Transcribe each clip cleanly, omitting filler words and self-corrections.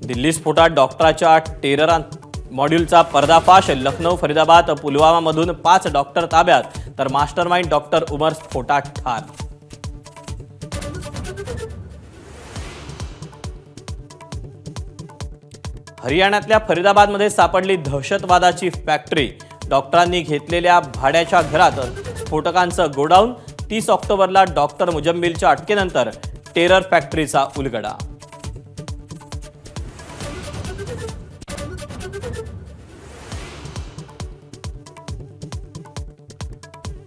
दिल्ली स्फोटात डॉक्टराच्या टेरर मॉड्यूलचा पर्दाफाश। लखनौ, फरीदाबाद, पुलवामामधून 5 डॉक्टर ताब्यात, तर मास्टरमाइंड डॉक्टर उमर स्फोटात ठार। हरियाणातल्या फरीदाबादमध्ये सापडली दहशतवादाची फॅक्टरी। डॉक्टरांनी घेतलेल्या भाड्याच्या घरात स्फोटकांचं गोडाऊन। 30 ऑक्टोबरला डॉक्टर मुजम्मिलच्या अटकेनंतर टेरर फॅक्टरीचा उलगडा।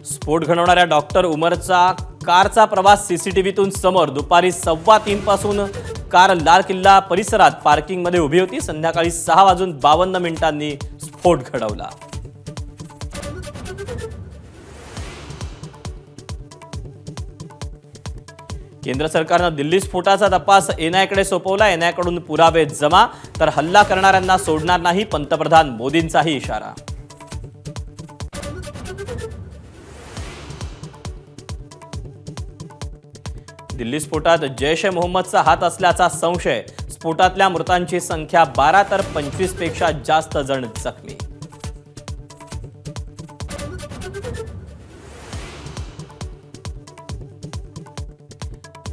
स्फोट घडवणाऱ्या डॉक्टर उमरचा कारचा प्रवास सीसीटीव्हीतून समोर। दुपारी 3:15 पासून कार लाल किल्ला परिसरात पार्किंगमध्ये उभी होती। संध्याकाळी 6:52 स्फोट घडवला। केंद्र सरकारने दिल्ली स्फोटाचा तपास एनआयकडे सोपवला। एनआयकडून पुरावे जमा, तर हल्ला करणाऱ्यांना सोडणार नाही, पंतप्रधान मोदींचाही इशारा। दिल्ली स्फोटात जैश ए मोहम्मदचा हात असल्याचा संशय। स्फोटातल्या मृतांची संख्या 12, तर 25 पेक्षा जास्त जण जखमी।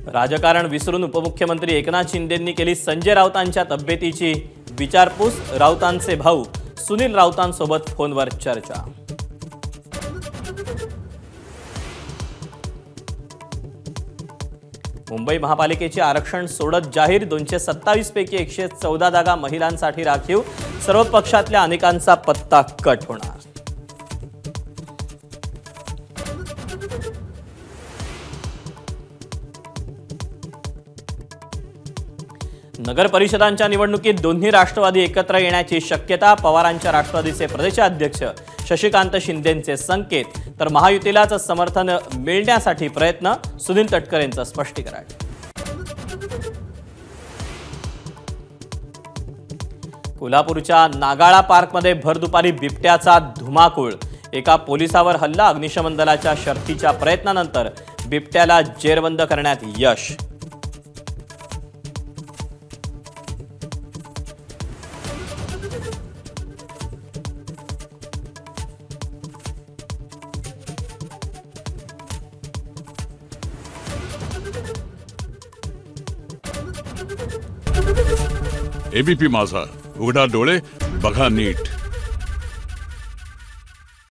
राजकारण विसरून उपमुख्यमंत्री एकनाथ शिंदेंनी केली संजय राऊतांच्या तब्येतीची विचारपूस। राऊतांचे भाऊ सुनील राऊतांसोबत फोनवर चर्चा। मुंबई महापालिकेचे आरक्षण सोडत जाहीर। 227 पैकी 114 जागा महिलांसाठी राखीव। सर्व पक्षातल्या अनेकांचा पत्ता कट होणार। नगर परिषदांच्या निवडणुकीत दोन्ही राष्ट्रवादी एकत्र येण्याची शक्यता। पवारांच्या राष्ट्रवादीचे प्रदेशाध्यक्ष शशिकांत शिंदेंचे संकेत, तर महायुतीलाच समर्थन मिळण्यासाठी प्रयत्न। सुनील तटकरे यांचं स्पष्टीकरण। कोल्हापूरच्या नागाळा पार्कमध्ये भर दुपारी बिबट्याचा धुमाकूळ। एका पोलिसावर हल्ला। अग्निशमन दलाच्या शर्थीच्या प्रयत्नानंतर बिबट्याला जेरबंद करण्यात यश। एबीपी माझा, उघडा डोळे बघा नीट।